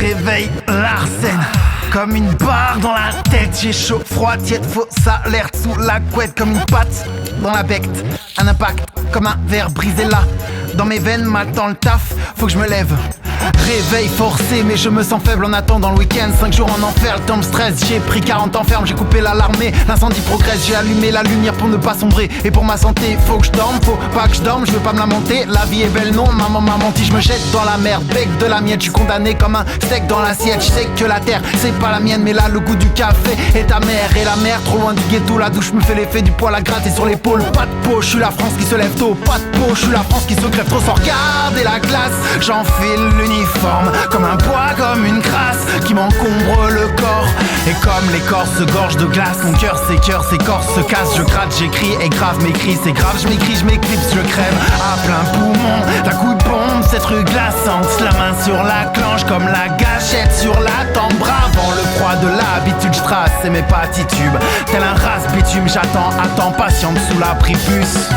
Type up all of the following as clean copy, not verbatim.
Réveil Larsen, comme une barre dans la tête. J'ai chaud, froid, tiède, faux, ça alerte sous la couette. Comme une patte dans la becte, un impact comme un verre brisé là. Dans mes veines, m'attend le taf, faut que je me lève. Réveil forcé, mais je me sens faible en attendant le week-end. 5 jours en enfer, le temps me stresse. J'ai pris 40 ans ferme, j'ai coupé l'alarme, mais l'incendie progresse. J'ai allumé la lumière pour ne pas sombrer. Et pour ma santé, faut que je dorme, faut pas que je dorme. Je veux pas me lamenter, la vie est belle, non. Maman m'a menti, je me jette dans la merde. Bec de la miette, je suis condamné comme un steak dans l'assiette. Je sais que la terre, c'est pas la mienne, mais là le goût du café est amer. Et la mer, trop loin du ghetto, la douche me fait l'effet du poil à gratter sur l'épaule. Pas de peau, je suis la France qui se lève tôt. Pas de peau, je suis la France qui se crève trop sans regarder la glace. J'enfile l'uniforme comme un poids, comme une crasse qui m'encombre le corps. Et comme l'écorce se gorge de glace, mon cœur s'écorce, se casse. Je gratte, j'écris et grave mes cris, c'est grave. Je m'écris, je m'éclipse, je crève à plein poumon. La coup de bombe, cette rue glaçante, la main sur la clenche comme la gâchette sur la tempe. Bravant le froid de l'habitude, je trace et mes pas titubes. Tel un race bitume, attends, patiente sous la prépuce.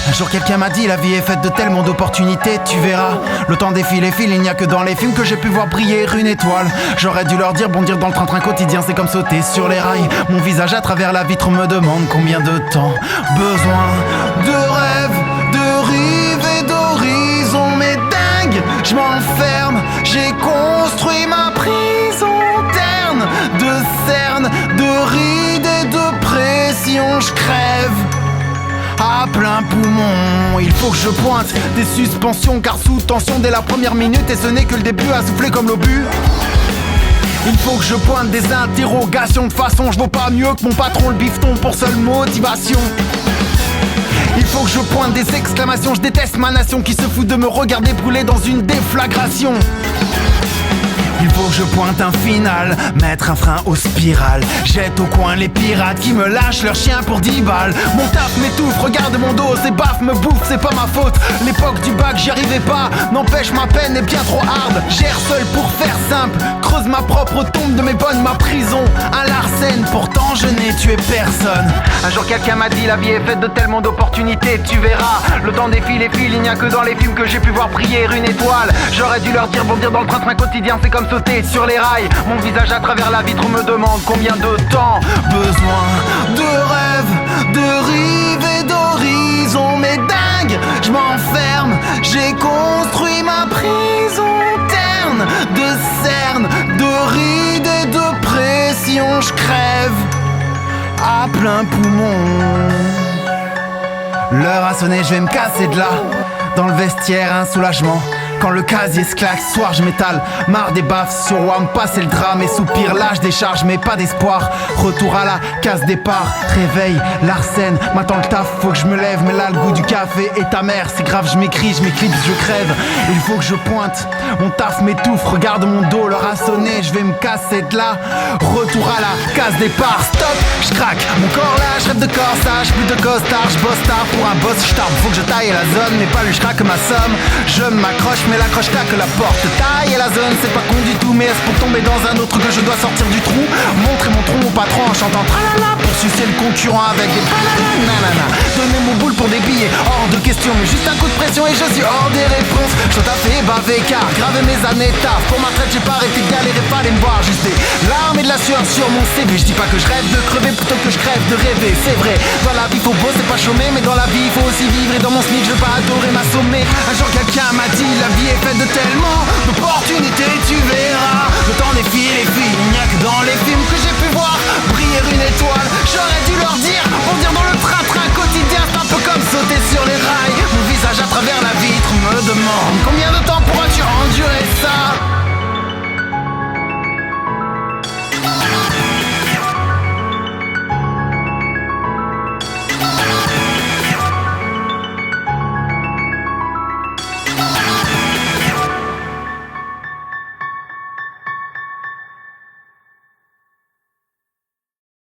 Un jour quelqu'un m'a dit la vie est faite de tellement d'opportunités, tu verras. Le temps défile et file, il n'y a que dans les films que j'ai pu voir briller une étoile. J'aurais dû leur dire bondir dans le train-train quotidien, c'est comme sauter sur les rails. Mon visage à travers la vitre me demande combien de temps. Besoin de rêves, de rives et d'horizons. Mais dingue, je m'enferme, j'ai construit ma prison terne. De cernes, de rides et de pression, je crève à plein poumon. Il faut que je pointe des suspensions, car sous tension dès la première minute, et ce n'est que le début à souffler comme l'obus. Il faut que je pointe des interrogations, de façon je vaux pas mieux que mon patron le bifton pour seule motivation. Il faut que je pointe des exclamations, je déteste ma nation qui se fout de me regarder brûler dans une déflagration. Il faut que je pointe un final, mettre un frein aux spirales. Jette au coin les pirates qui me lâchent leurs chiens pour 10 balles. Mon taf m'étouffe, regarde mon dos, ces baffes me bouffent, c'est pas ma faute. L'époque du bac j'y arrivais pas, n'empêche ma peine est bien trop hard. Gère seul pour faire simple, creuse ma propre tombe de mes bonnes, ma prison. Un Larsen, pourtant je n'ai tué personne. Un jour quelqu'un m'a dit la vie est faite de tellement d'opportunités, tu verras. Le temps défile et file, il n'y a que dans les films que j'ai pu voir briller une étoile. J'aurais dû leur dire bondir dans le train-train quotidien, c'est comme sauter sur les rails. Mon visage à travers la vitre me demande combien de temps. Besoin de rêves, de rives et d'horizons. Mais dingue, je m'enferme, j'ai construit ma prison terne. De cernes, de rides et de pression, je crève à plein poumon. L'heure a sonné, je vais me casser de là. Dans le vestiaire, un soulagement. Quand le casier se claque, soir je m'étale. Marre des baffes sur WAM, passer le drame et soupir, lâche des charges mais pas d'espoir. Retour à la case départ, réveil, Larsen, m'attend le taf, faut que je me lève. Mais là le goût du café est amer, c'est grave, je m'écris, je m'éclipse, je crève. Il faut que je pointe, mon taf m'étouffe, regarde mon dos, l'heure a sonné, je vais me casser de là. Retour à la case départ, stop, je craque, mon corps là, je rêve de corsage, plus de costard, je bosse tard pour un boss, je tarde, faut que je taille la zone, mais pas lui, je craque ma somme. Je m'accroche mais l'accroche claque la porte, taille la zone, c'est pas con du tout, mais est-ce pour tomber dans un autre que je dois sortir du trou? Montrer mon tronc au patron en chantant tralala pour sucer le concurrent avec des tralala nanana. Donner mon boule pour des billets, hors de question, mais juste un coup de pression et je suis hors des réponses. Je dois taffer, baver car graver mes années taf. Pour ma traite j'ai pas arrêté de galérer, pas aller me voir, juste des larmes et de la sueur sur mon CV. Je dis pas que je rêve de crever plutôt que je crève de rêver, c'est vrai. Dans la vie faut bosser, pas chômer, mais dans la vie il faut aussi vivre. Et dans mon SMIC je veux pas adorer m'assommer.